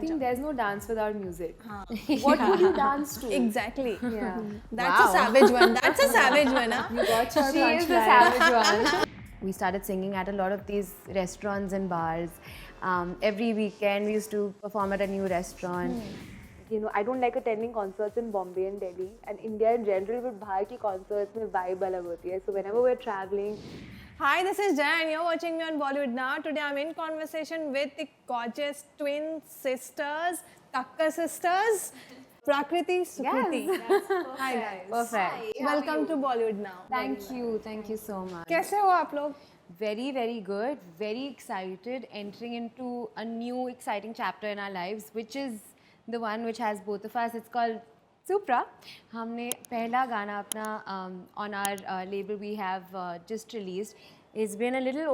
think there's no dance without music. हाँ. What would you dance to? Exactly. Yeah. That's a savage one. That's a savage one. Huh? You got your She is the punchline. savage one. We started singing at a lot of these restaurants and bars. Every weekend we used to perform at a new restaurant. You know, I don't like attending concerts in Bombay and Delhi, and India in general, but बाहर की concerts में vibe अलग होती है. So whenever we're traveling, Hi, this is Jay and you're watching me on Bollywood Now. Today I'm in conversation with the gorgeous twin sisters, Kakkar sisters, Prakriti, Sukriti. Hi guys. Perfect. Welcome to Bollywood Now. Thank you so much. कैसे हो आप लोग? Very good. Very excited entering into a new exciting chapter in our lives, which is the one which has both of us. It's called Supra. हमने पहला गाना अपना on our label we have just released. It's been a little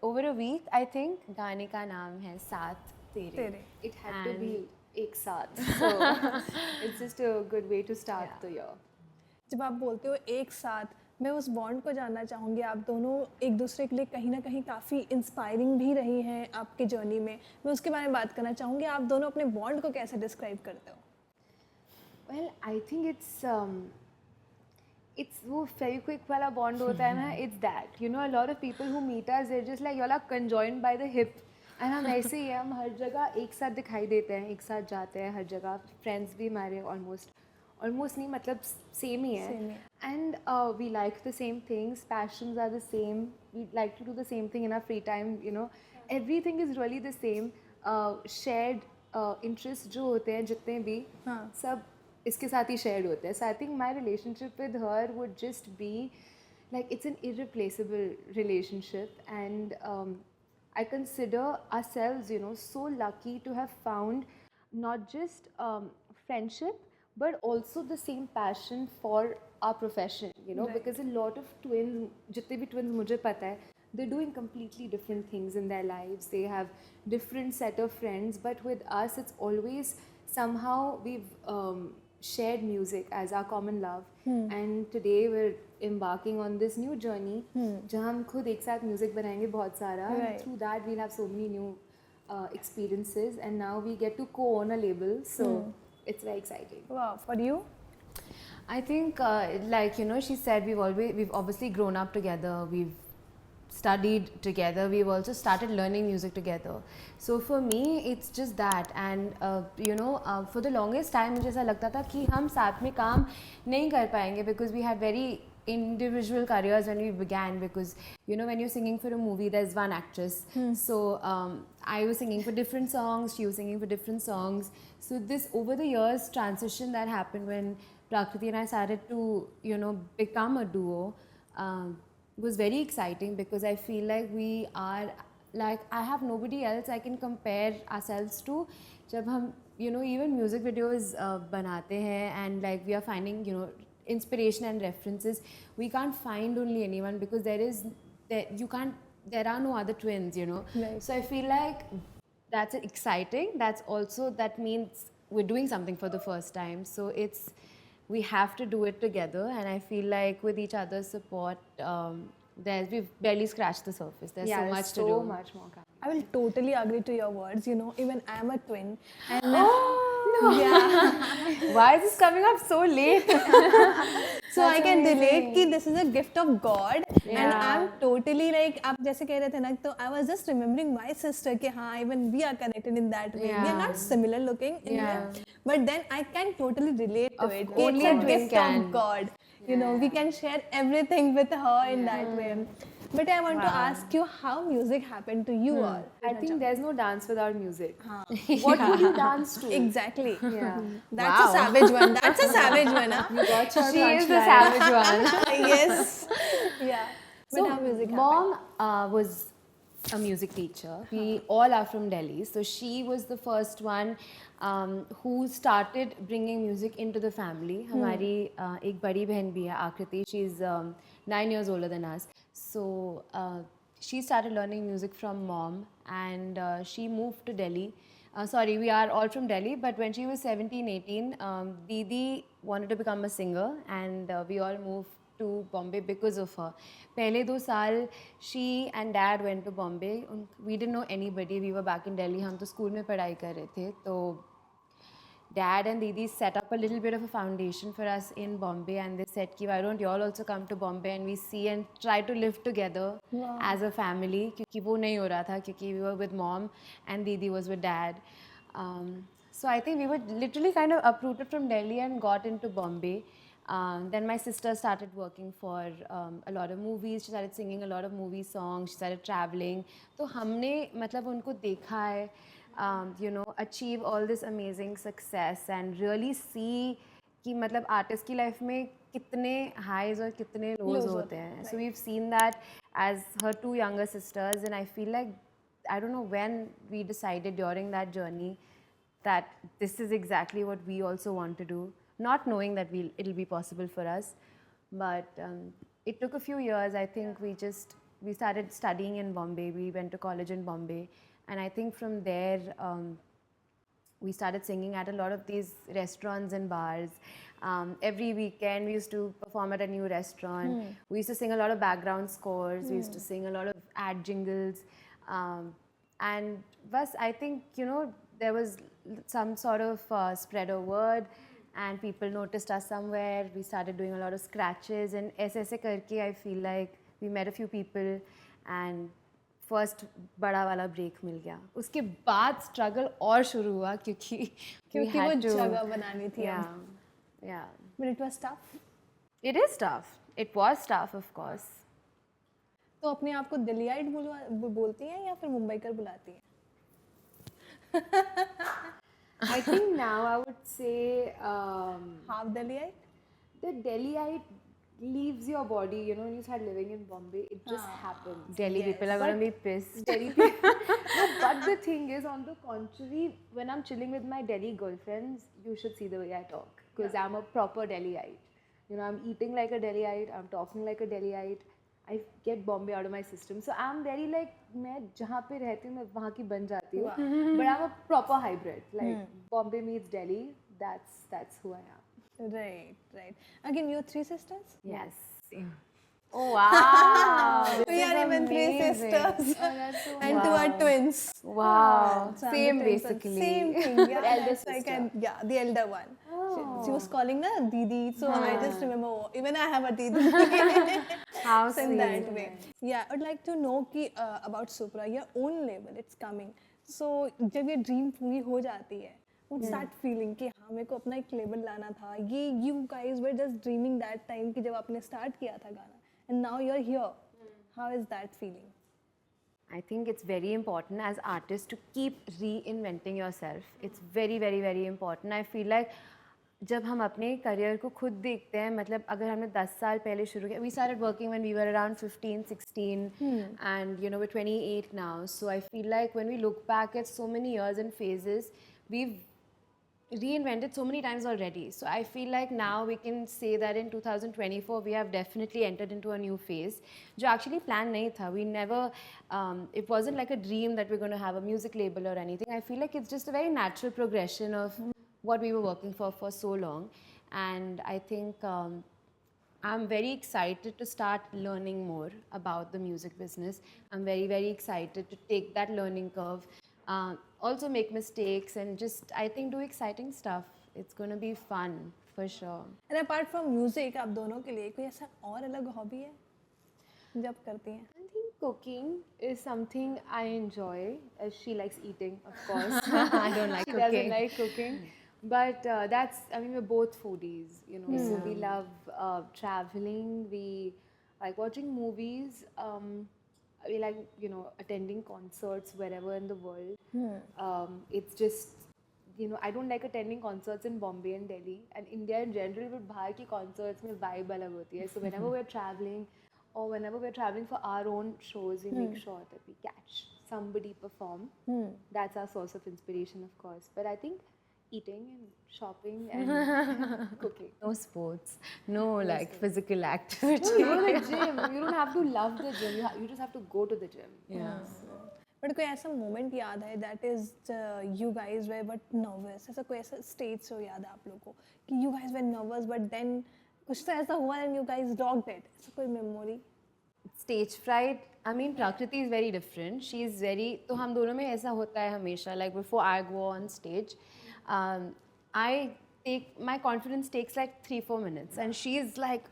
over a week, I think. गाने का नाम है साथ तेरे. it had to be एक साथ. So it's just a good way to start the year. जब आप बोलते हो एक साथ, मैं उस बॉन्ड को जानना चाहूँगी. आप दोनों एक दूसरे के लिए कहीं ना कहीं काफ़ी इंस्पायरिंग भी रही हैं आपकी जर्नी में. मैं उसके बारे में बात करना चाहूँगी. आप दोनों अपने बॉन्ड को कैसे डिस्क्राइब करते हो? Well, I think it's वो फेविक्विक वाला बॉन्ड होता है ना. It's that, you know, a lot of people who meet us, they're just like, y'all are conjoined by the hip. And हम ऐसे ही हैं, हम हर जगह एक साथ दिखाई देते हैं, एक साथ जाते हैं हर जगह. फ्रेंड्स भी हमारे almost नहीं, मतलब सेम ही है. And we like the same things, passions are the same, we like to do the same thing in our free time, you know. Everything is really the same. Shared interests जो होते हैं जितने भी, सब इसके साथ ही shared होते हैं. So I think my relationship with her would just be like, it's an irreplaceable relationship, and I consider ourselves, you know, so lucky to have found not just friendship, but also the same passion for our profession, you know. Because a lot of twins, जितने भी twins मुझे पता है, they're doing completely different things in their lives. They have different set of friends, but with us, it's always somehow we've shared music as our common love. And today we're embarking on this new journey, जहाँ हम खुद एक साथ music बनाएंगे बहुत सारा. And through that we'll have so many new experiences, and now we get to co-own a label. So it's very exciting. Wow, for you? I think, like, you know, she said, we've obviously grown up together. We've studied together. We've also started learning music together. So for me, it's just that. And you know, for the longest time, मुझे ऐसा लगता था कि हम साथ में काम नहीं कर पाएंगे, because we had very individual careers when we began. Because, you know, when you're singing for a movie, there's one actress. So I was singing for different songs, she was singing for different songs. So this, over the years, transition that happened when Prakriti and I started to, you know, become a duo, was very exciting, because I feel like we are, like, I have nobody else I can compare ourselves to. जब हम, you know, even music videos बनाते हैं, and like we are finding, you know, inspiration and references, we can't find only anyone, because there are no other twins, you know. So I feel like that's exciting. That means we're doing something for the first time. So we have to do it together, and I feel like with each other's support, we've barely scratched the surface. There's so much to do. So much more. I will totally agree to your words. You know, even I'm a twin. And Why is this coming up so late? So I can relate कि this is a gift of God. And I'm totally like, आप जैसे कह रहे थे ना, तो I was just remembering my sister कि हाँ, even we are connected in that way. We are not similar looking in that, but then I can totally relate to it. Only it's a a twin gift can. of God. You know, we can share everything with her in that way. But I want to ask you how music happened to you all. I think there's no dance without music. What would you dance to? Exactly. Yeah. That's a savage one. That's a savage one. Huh? You got your She is the punchline. savage one. Yes. Yeah. But how music happened? Mom was a music teacher. We all are from Delhi. So she was the first one who started bringing music into the family. हमारी एक बड़ी बहन भी है, आकृति. She's 9 years older than us. So she started learning music from mom, and she moved to Delhi. Sorry, we are all from Delhi, but when she was 17, 18, Didi wanted to become a singer, and we all moved to Bombay because of her. पहले 2 साल she and dad went to Bombay. We didn't know anybody. We were back in Delhi. हम तो school में पढ़ाई कर रहे थे. तो dad and Didi set up a little bit of a foundation for us in Bombay, and they said कि why don't you all also come to Bombay and we see and try to live together as a family, क्योंकि वो नहीं हो रहा था, क्योंकि we were with mom and Didi was with dad. So I think we were literally kind of uprooted from Delhi and got into Bombay. Then my sister started working for a lot of movies. She started singing a lot of movie songs. She started traveling. तो हमने मतलब उनको देखा है, you know, achieve all this amazing success and really see कि मतलब artist की life में कितने highs और कितने lows होते हैं. So we've seen that as her 2 younger sisters, and I feel like I don't know when we decided during that journey that this is exactly what we also want to do, not knowing that it'll be possible for us. But it took a few years. I think we started studying in Bombay. We went to college in Bombay, and I think from there we started singing at a lot of these restaurants and bars. Every weekend we used to perform at a new restaurant. We used to sing a lot of background scores. We used to sing a lot of ad jingles. And bas, I think, you know, there was some sort of spread of word, and people noticed us somewhere. We started doing a lot of scratches, and ऐसे करके I feel like we met a few people, and first बड़ा वाला break मिल गया. उसके बाद struggle और शुरू हुआ, क्योंकि वो जगह बनानी थी. Yeah. But it was tough. It is tough. It was tough, of course. तो अपने आप को दिल्लीआइट बोलती हैं या फिर मुंबईकर बुलाती हैं? I think now I would say Half Delhiite? the Delhiite leaves your body. You know, when you start living in Bombay, it just happens. Delhi people are gonna be pissed. Delhi people. No, but the thing is, on the contrary, when I'm chilling with my Delhi girlfriends, you should see the way I talk, because I'm a proper Delhiite. You know, I'm eating like a Delhiite, I'm talking like a Delhiite. I get Bombay out of my system. So I'm very like, मैं जहाँ पे रहती हूँ मैं वहाँ की बन जाती हूँ. But I'm a proper hybrid. Like Bombay meets Delhi. That's who I am. Right. Again, you're 3 sisters? Yes. Oh wow! We are even 3 sisters. And 2 are twins. Wow. So I'm Same the twin, basically. Same thing. Yeah, Eldest that's sister. the elder one. She was calling her Didi, so I just remember, even I have a Didi. How So in sweet. that way. Yeah, I'd like to know about Supra, your own label, it's coming. So जब ये dream पूरी हो जाती है, would start feeling कि हाँ मेरे को अपना एक label लाना था. ये you guys were just dreaming that time कि जब आपने start किया था गाना, and now you're here. How is that feeling? I think it's very important as artists to keep reinventing yourself. It's very, very, very important. I feel like जब हम अपने career को खुद देखते हैं, मतलब अगर हमने 10 साल पहले शुरू किया, we started working when we were around 15, 16, and you know we're 28 now. So I feel like when we look back at so many years and phases, we've reinvented so many times already. So I feel like now we can say that in 2024 we have definitely entered into a new phase. जो actually planned नहीं था. We never, it wasn't like a dream that we're going to have a music label or anything. I feel like it's just a very natural progression of what we were working for so long. And I think I'm very excited to start learning more about the music business. I'm very, very excited to take that learning curve. Also make mistakes and just, I think, do exciting stuff. It's going to be fun, for sure. And apart from music, आप दोनों के लिए कोई ऐसा और अलग hobby है जो आप करती हैं? I think cooking is something I enjoy. She likes eating, of course. I don't like She cooking. doesn't like cooking. But that's, I mean, we're both foodies, you know, so we love traveling, we like watching movies, we like, you know, attending concerts wherever in the world. It's just, you know, I don't like attending concerts in Bombay and Delhi, and India in general, but बाहर की concerts में vibe अलग होती है. So whenever we're traveling, or whenever we're traveling for our own shows, we make sure that we catch somebody perform. That's our source of inspiration, of course. But I think eating and shopping and cooking. No sports, no like physical activity. You go to the gym. You don't have to love the gym. You just have to go to the gym. Yeah. But कोई ऐसा moment याद है that is you guys were but nervous, ऐसा कोई ऐसा stage show याद है आप लोगों को कि you guys were nervous but then कुछ तो ऐसा हुआ and you guys rocked it. ऐसा कोई memory? Stage fright, I mean Prakriti is very different. She is very, तो हम दोनों में ऐसा होता है हमेशा, like before I go on stage, I take, my confidence takes like 3-4 minutes and she is like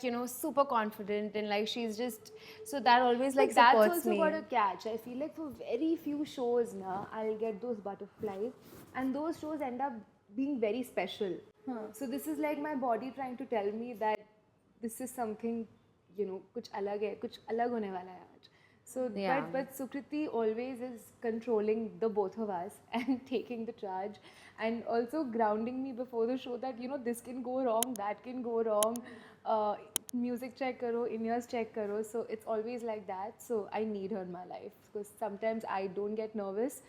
you know, super confident and like she's just, so that always like That's supports also me. got a catch. I feel like for very few shows now, I'll get those butterflies, and those shows end up being very special. So this is like my body trying to tell me that this is something, you know, कुछ अलग है, कुछ अलग होने वाला है आज. So Yeah. but Sukriti always is controlling the both of us and taking the charge, and also grounding me before the show that, you know, this can go wrong, that can go wrong. Music check karo, in-ears check karo. So it's always like that. So I need her in my life because sometimes I don't get nervous,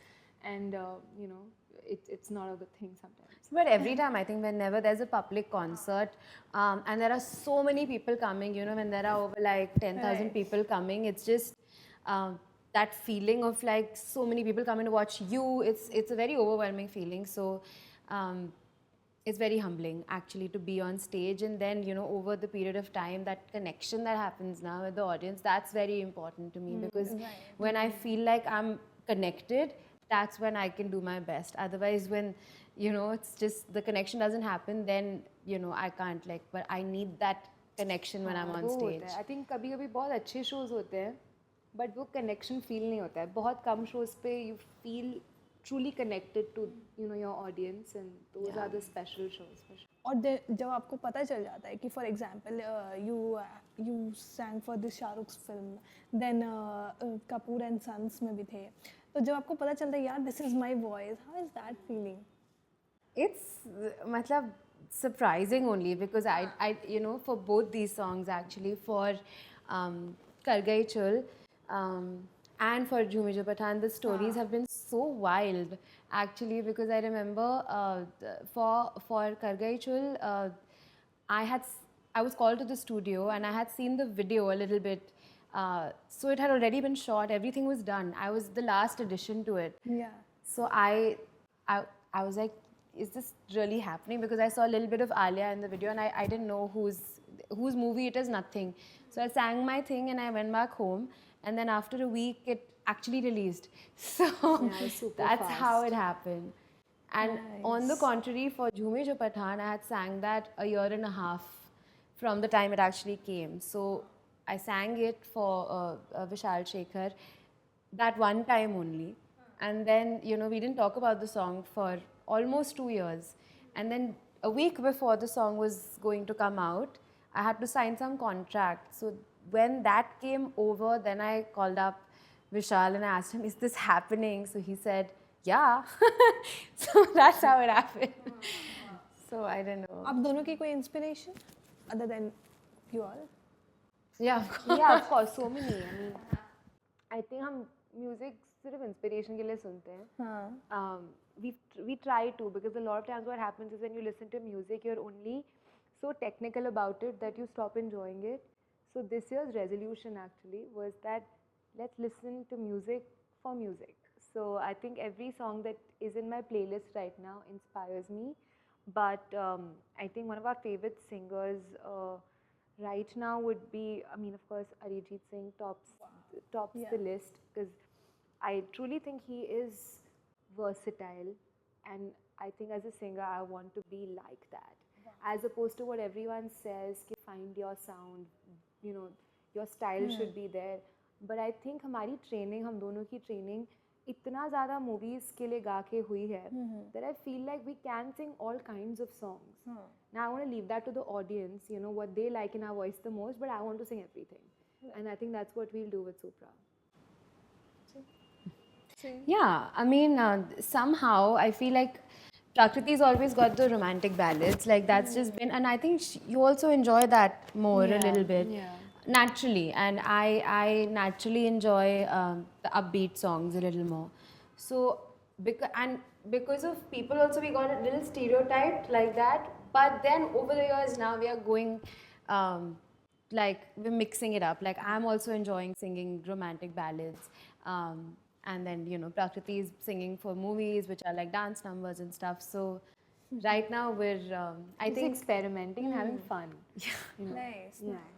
and you know, it's not a good thing sometimes. But every time, I think whenever there's a public concert and there are so many people coming, you know, when there are over like 10,000 people coming, it's just that feeling of like so many people coming to watch you. It's a very overwhelming feeling. So it's very humbling actually to be on stage, and then, you know, over the period of time, that connection that happens now with the audience, that's very important to me because when I feel like I'm connected, that's when I can do my best. Otherwise, when, you know, it's just the connection doesn't happen, then, you know, I can't, like, but I need that connection when I'm on वो stage. होता है. I think कभी-कभी बहुत अच्छे shows होते हैं, but वो connection feel नहीं होता है. बहुत कम shows पे you feel truly connected to, you know, your audience, and those are the special shows for sure. और जब आपको पता चल जाता है कि for example you sang for this Shahrukh film, then Kapoor and sons में भी थे, तो जब आपको पता चलता है यार this is my voice, how is that feeling? It's matlab surprising only because I you know, for both these songs actually, for Kar Gayi Chul and for Jhumi Jo Pathaan, the stories have been so wild actually, because I remember for Kar Gayi Chul, I was called to the studio and I had seen the video a little bit. So it had already been shot, everything was done. I was the last addition to it. Yeah. So I was like, is this really happening? Because I saw a little bit of Alia in the video and I didn't know whose movie it is, nothing. So I sang my thing and I went back home, and then after a week it actually released. So that's how it happened. And on the contrary, for Jhume Jo Pathaan, I had sang that a year and a half from the time it actually came. So I sang it for Vishal Shekhar that one time only. And then, you know, we didn't talk about the song for almost 2 years. And then a week before the song was going to come out, I had to sign some contract. So when that came over, then I called up Vishal and I asked him, is this happening? So he said, yeah. So that's how it happened. So I don't know. आप दोनों की कोई inspiration other than you all? Yeah, of course. Yeah, of course, so many. I mean, I think हम music सिर्फ inspiration के लिए सुनते हैं. हाँ. We try to, because a lot of times what happens is when you listen to music, you're only so technical about it that you stop enjoying it. So this year's resolution actually was that let's listen to music for music. So I think every song that is in my playlist right now inspires me. But I think one of our favorite singers right now would be, I mean, of course, Arijit Singh tops the list, because I truly think he is versatile, and I think as a singer I want to be like that, as opposed to what everyone says कि find your sound, you know, your style should be there. But I think हमारी training, हम दोनों की training इतना ज़्यादा movies के लिए गा के हुई है that I feel like we can sing all kinds of songs. Now I want to leave that to the audience, you know, what they like in our voice the most, but I want to sing everything. And I think that's what we'll do with Supra. Yeah, I mean, somehow I feel like Prakriti's always got the romantic ballads. Like that's just been, and I think you also enjoy that more a little bit naturally. And I naturally enjoy the upbeat songs a little more. So because of people also, we got a little stereotyped like that. But then over the years now we are going. Like we're mixing it up. Like I'm also enjoying singing romantic ballads. And then, you know, Prakriti is singing for movies which are like dance numbers and stuff. So Right now we're I Just think experimenting and having fun. Nice, nice.